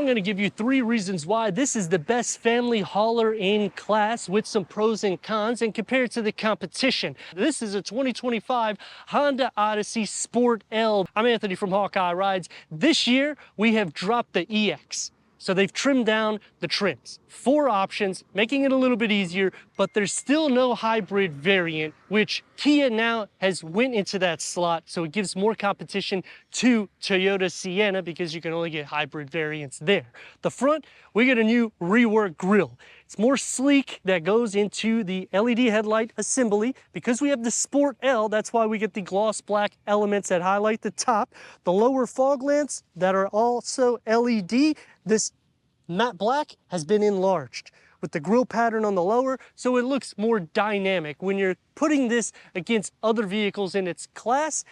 I'm going to give you 3 reasons why this is the best family hauler in class with some pros and cons and compare it to the competition. This is a 2025 Honda Odyssey Sport L. I'm Anthony from Hawkeye Rides. This year we have dropped the EX. So they've trimmed down the trims. 4 options, making it a little bit easier, but there's still no hybrid variant, which Kia now has went into that slot, so it gives more competition to Toyota Sienna because you can only get hybrid variants there. The front, we get a new rework grille. It's more sleek, that goes into the LED headlight assembly. Because we have the Sport L, that's why we get the gloss black elements that highlight the top. The lower fog lamps that are also LED, this matte black has been enlarged with the grille pattern on the lower, so it looks more dynamic. When you're putting this against other vehicles in its class,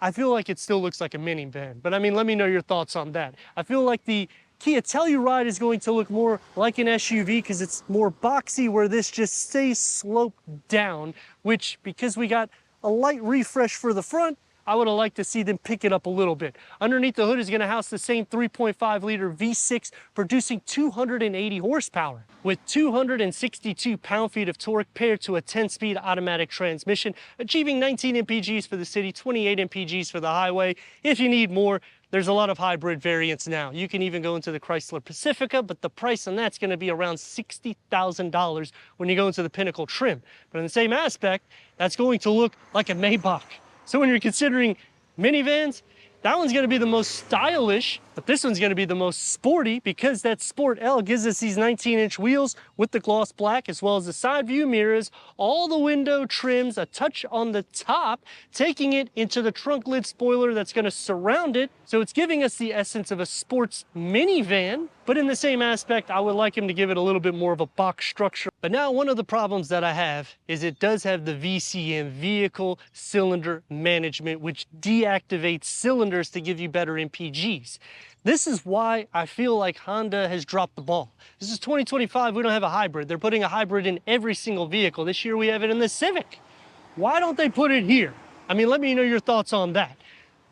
I feel like it still looks like a minivan. But I mean, let me know your thoughts on that. I feel like the Kia Telluride is going to look more like an SUV because it's more boxy, where this just stays sloped down, which, because we got a light refresh for the front, I would have liked to see them pick it up a little bit. Underneath the hood is going to house the same 3.5 liter V6 producing 280 horsepower with 262 pound-feet of torque paired to a 10-speed automatic transmission, achieving 19 mpgs for the city, 28 mpgs for the highway. If you need more, there's a lot of hybrid variants now. You can even go into the Chrysler Pacifica, but the price on that's going to be around $60,000 when you go into the Pinnacle trim. But in the same aspect, that's going to look like a Maybach. So when you're considering minivans, that one's going to be the most stylish, but this one's going to be the most sporty because that Sport L gives us these 19-inch wheels with the gloss black, as well as the side view mirrors, all the window trims, a touch on the top, taking it into the trunk lid spoiler that's going to surround it. So it's giving us the essence of a sports minivan, but in the same aspect, I would like him to give it a little bit more of a box structure. But now one of the problems that I have is it does have the VCM, vehicle cylinder management, which deactivates cylinders to give you better MPGs. This is why I feel like Honda has dropped the ball. This is 2025, we don't have a hybrid. They're putting a hybrid in every single vehicle. This year we have it in the Civic. Why don't they put it here? I mean, let me know your thoughts on that.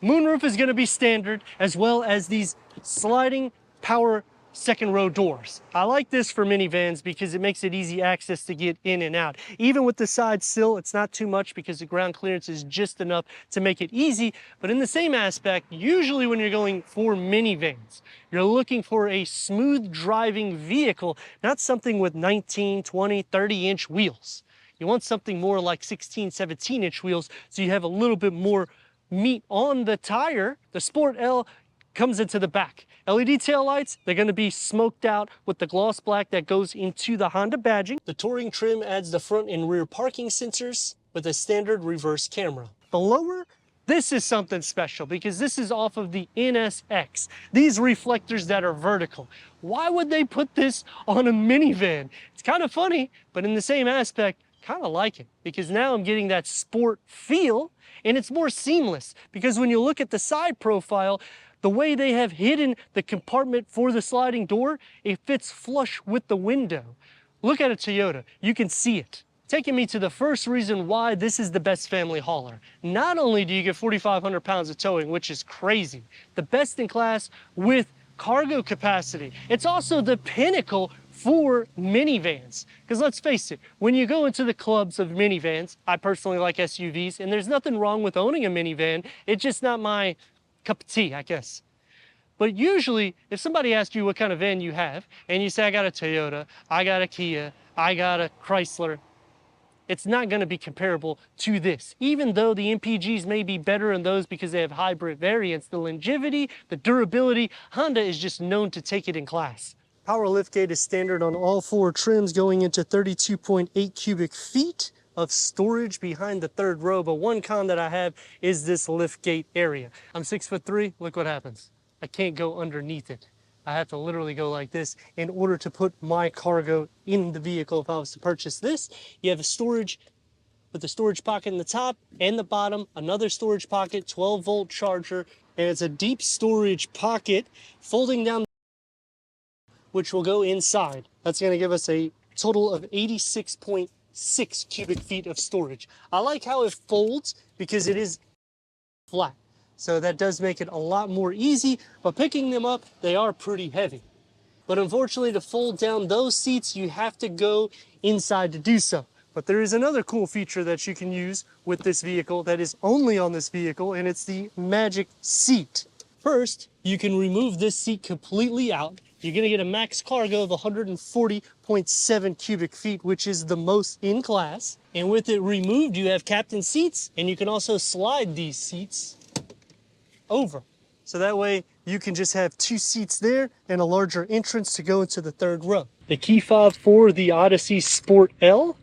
Moonroof is going to be standard, as well as these sliding power second row doors. I like this for minivans because it makes it easy access to get in and out. Even with the side sill, it's not too much because the ground clearance is just enough to make it easy. But in the same aspect, usually when you're going for minivans, you're looking for a smooth driving vehicle, not something with 19, 20, 30-inch wheels. You want something more like 16, 17-inch wheels so you have a little bit more meat on the tire. The Sport L comes into the back. LED taillights, they're going to be smoked out with the gloss black that goes into the Honda badging. The Touring trim adds the front and rear parking sensors with a standard reverse camera. The lower, this is something special because this is off of the NSX. These reflectors that are vertical. Why would they put this on a minivan? It's kind of funny, but in the same aspect, kind of like it because now I'm getting that sport feel, and it's more seamless because when you look at the side profile, the way they have hidden the compartment for the sliding door, it fits flush with the window. Look at a Toyota, you can see it. Taking me to the first reason why this is the best family hauler. Not only do you get 4,500 pounds of towing, which is crazy, the best in class with cargo capacity. It's also the pinnacle for minivans. Because let's face it, when you go into the clubs of minivans, I personally like SUVs, and there's nothing wrong with owning a minivan. It's just not my cup of tea, I guess. But usually, if somebody asks you what kind of van you have, and you say, I got a Toyota, I got a Kia, I got a Chrysler, it's not going to be comparable to this. Even though the MPGs may be better in those because they have hybrid variants, the longevity, the durability, Honda is just known to take it in class. Power liftgate is standard on all 4 trims, going into 32.8 cubic feet of storage behind the third row. But one con that I have is this liftgate area. I'm 6'3", look what happens. I can't go underneath it. I have to literally go like this in order to put my cargo in the vehicle. If I was to purchase this, you have a storage with a storage pocket in the top and the bottom, another storage pocket, 12-volt charger, and it's a deep storage pocket folding down, which will go inside. That's going to give us a total of 86.6 cubic feet of storage. I like how it folds because it is flat. So that does make it a lot more easy, but picking them up, they are pretty heavy. But unfortunately, to fold down those seats, you have to go inside to do so. But there is another cool feature that you can use with this vehicle that is only on this vehicle, and it's the magic seat. First, you can remove this seat completely out. You're gonna get a max cargo of 140.7 cubic feet, which is the most in class. And with it removed, you have captain seats, and you can also slide these seats over. So that way you can just have two seats there and a larger entrance to go into the third row. The key fob for the Odyssey Sport L.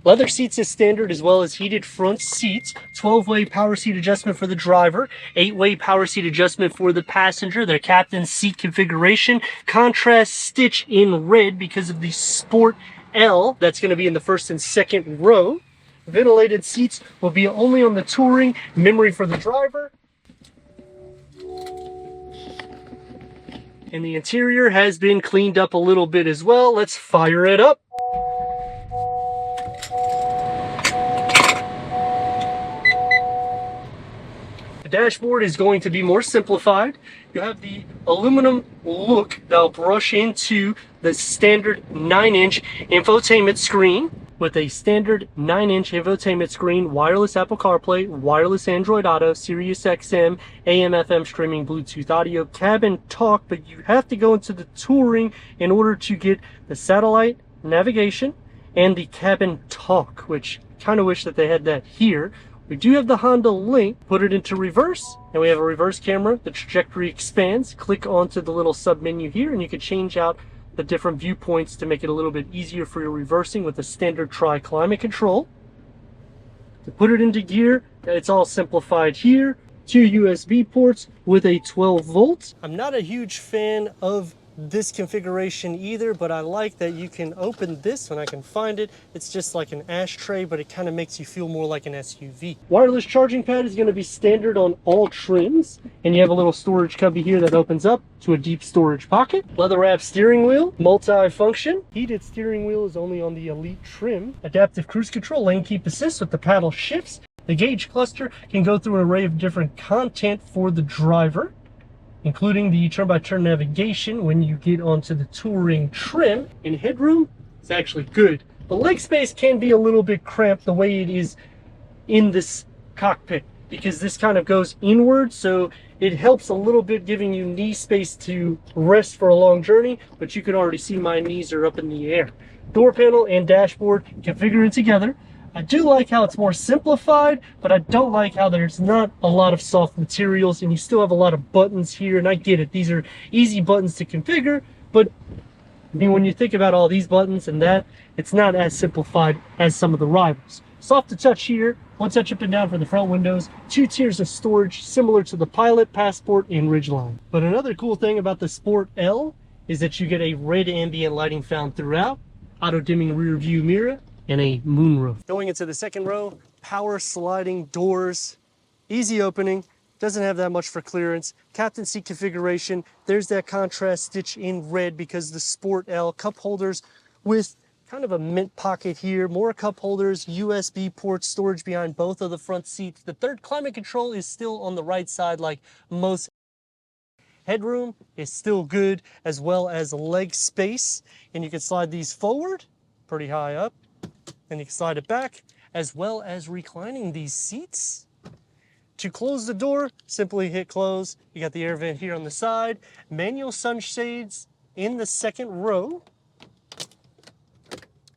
Leather seats as standard, as well as heated front seats, 12-way power seat adjustment for the driver, 8-way power seat adjustment for the passenger, their captain's seat configuration, contrast stitch in red because of the Sport L, that's going to be in the first and second row. Ventilated seats will be only on the touring, memory for the driver. And the interior has been cleaned up a little bit as well. Let's fire it up. The dashboard is going to be more simplified. You have the aluminum look that'll brush into the standard 9-inch infotainment screen with a standard 9-inch infotainment screen, wireless Apple CarPlay, wireless Android Auto, Sirius XM, AM FM streaming, Bluetooth audio, cabin talk, but you have to go into the touring in order to get the satellite navigation and the cabin talk, which kind of wish that they had that here. We do have the Honda Link. Put it into reverse, and we have a reverse camera. The trajectory expands. Click onto the little sub menu here, and you can change out the different viewpoints to make it a little bit easier for your reversing with the standard tri-climate control. To put it into gear, it's all simplified here. 2 USB ports with a 12 volts. I'm not a huge fan of this configuration either, but I like that you can open this when I can find it. It's just like an ashtray, but it kind of makes you feel more like an SUV. Wireless charging pad is going to be standard on all trims, and you have a little storage cubby here that opens up to a deep storage pocket. Leather wrap steering wheel, multi-function. Heated steering wheel is only on the Elite trim. Adaptive cruise control, lane keep assist with the paddle shifts. The gauge cluster can go through an array of different content for the driver, including the turn-by-turn navigation when you get onto the touring trim. And headroom is actually good. The leg space can be a little bit cramped the way it is in this cockpit, because this kind of goes inward, so it helps a little bit giving you knee space to rest for a long journey, but you can already see my knees are up in the air. Door panel and dashboard configuring together. I do like how it's more simplified, but I don't like how there's not a lot of soft materials and you still have a lot of buttons here. And I get it, these are easy buttons to configure, but I mean, when you think about all these buttons and that, it's not as simplified as some of the rivals. Soft to touch here, one touch up and down for the front windows, 2 tiers of storage similar to the Pilot, Passport, and Ridgeline. But another cool thing about the Sport L is that you get a red ambient lighting found throughout, auto dimming rear view mirror, and a moonroof. Going into the second row, power sliding doors, easy opening, doesn't have that much for clearance. Captain seat configuration, there's that contrast stitch in red because the Sport L. Cup holders with kind of a mint pocket here, more cup holders, USB ports, storage behind both of the front seats. The third climate control is still on the right side like most. Headroom is still good, as well as leg space, and you can slide these forward pretty high up, and you can slide it back, as well as reclining these seats. To close the door, simply hit close. You got the air vent here on the side, manual sunshades in the second row.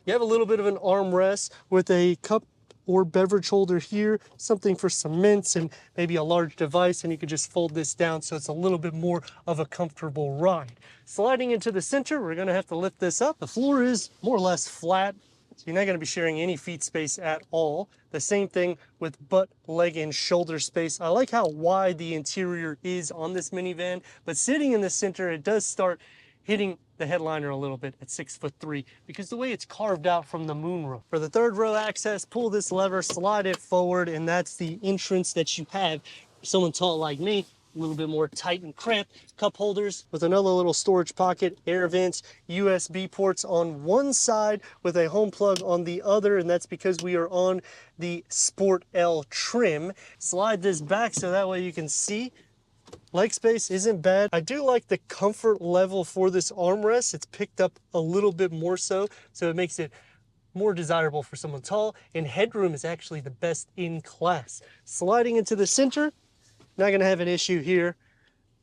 You have a little bit of an armrest with a cup or beverage holder here, something for some mints and maybe a large device, and you can just fold this down so it's a little bit more of a comfortable ride. Sliding into the center, we're gonna have to lift this up. The floor is more or less flat, so you're not gonna be sharing any feet space at all. The same thing with butt, leg, and shoulder space. I like how wide the interior is on this minivan, but sitting in the center, it does start hitting the headliner a little bit at 6'3" because the way it's carved out from the moonroof. For the third row access, pull this lever, slide it forward, and that's the entrance that you have. For someone tall like me, a little bit more tight and cramped. Cup holders with another little storage pocket, air vents, USB ports on one side with a home plug on the other, and that's because we are on the Sport L trim. Slide this back so that way you can see. Leg space isn't bad. I do like the comfort level for this armrest. It's picked up a little bit more so it makes it more desirable for someone tall, and headroom is actually the best in class. Sliding into the center, not gonna have an issue here.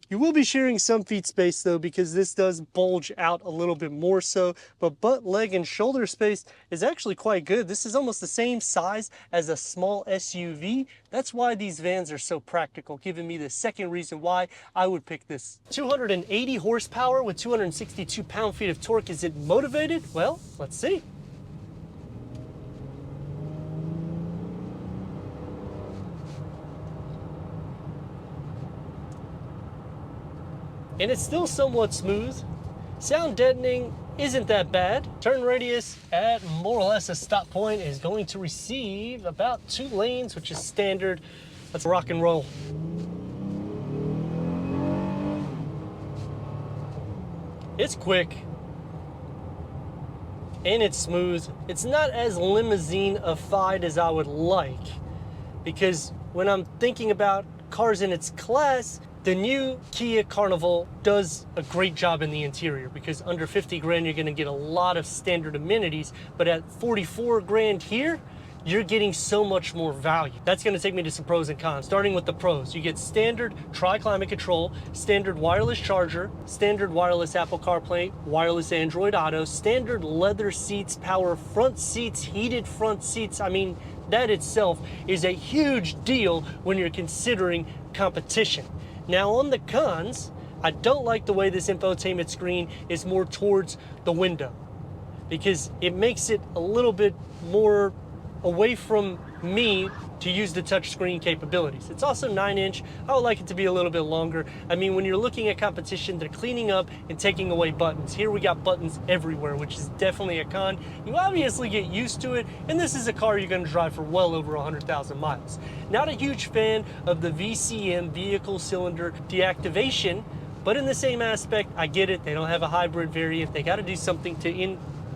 You will be sharing some feet space though, because this does bulge out a little bit more so, but butt, leg, and shoulder space is actually quite good. This is almost the same size as a small SUV. That's why these vans are so practical, giving me the second reason why I would pick this. 280 horsepower with 262 pound-feet of torque. Is it motivated? Well, let's see. And it's still somewhat smooth. Sound deadening isn't that bad. Turn radius at more or less a stop point is going to receive about 2 lanes, which is standard. Let's rock and roll. It's quick and it's smooth. It's not as limousine-ified as I would like, because when I'm thinking about cars in its class, the new Kia Carnival does a great job in the interior, because under 50 grand, you're gonna get a lot of standard amenities, but at 44 grand here, you're getting so much more value. That's gonna take me to some pros and cons. Starting with the pros, you get standard tri-climate control, standard wireless charger, standard wireless Apple CarPlay, wireless Android Auto, standard leather seats, power front seats, heated front seats. I mean, that itself is a huge deal when you're considering competition. Now on the cons, I don't like the way this infotainment screen is more towards the window, because it makes it a little bit more away from me to use the touchscreen capabilities. It's also 9-inch. I would like it to be a little bit longer. I mean, when you're looking at competition, they're cleaning up and taking away buttons. Here we got buttons everywhere, which is definitely a con. You obviously get used to it, and this is a car you're gonna drive for well over 100,000 miles. Not a huge fan of the VCM, vehicle cylinder deactivation, but in the same aspect, I get it. They don't have a hybrid variant. They gotta do something to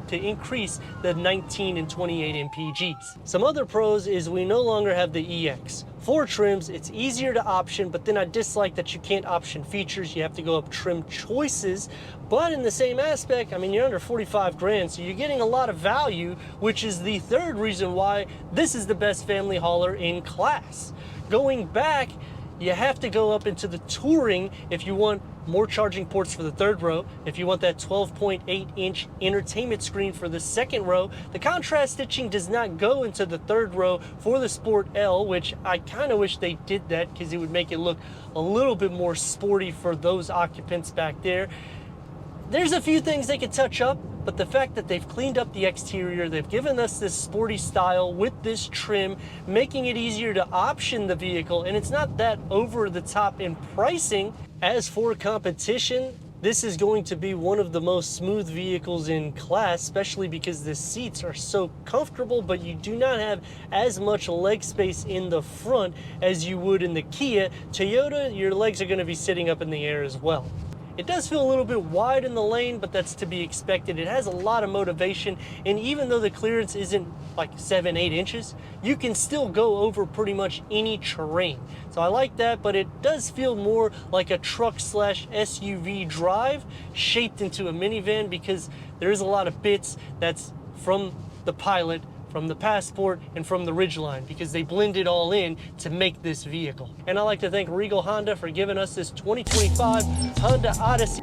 increase the 19 and 28 mpgs. Some other pros is we no longer have the EX. For trims, it's easier to option, but then I dislike that you can't option features. You have to go up trim choices. But in the same aspect, I mean, you're under 45 grand, so you're getting a lot of value, which is the third reason why this is the best family hauler in class. Going back, you have to go up into the touring if you want more charging ports for the third row, if you want that 12.8-inch entertainment screen for the second row. The contrast stitching does not go into the third row for the Sport L, which I kind of wish they did that, because it would make it look a little bit more sporty for those occupants back there. There's a few things they could touch up, but the fact that they've cleaned up the exterior, they've given us this sporty style with this trim, making it easier to option the vehicle, and it's not that over the top in pricing. As for competition, this is going to be one of the most smooth vehicles in class, especially because the seats are so comfortable, but you do not have as much leg space in the front as you would in the Kia. Toyota, your legs are going to be sitting up in the air as well. It does feel a little bit wide in the lane, but that's to be expected. It has a lot of motivation, and even though the clearance isn't like 7-8 inches, you can still go over pretty much any terrain. So I like that, but it does feel more like a truck slash SUV drive shaped into a minivan, because there is a lot of bits that's from the Pilot, from the Passport, and from the Ridgeline, because they blend it all in to make this vehicle. And I'd like to thank Regal Honda for giving us this 2025 Honda Odyssey.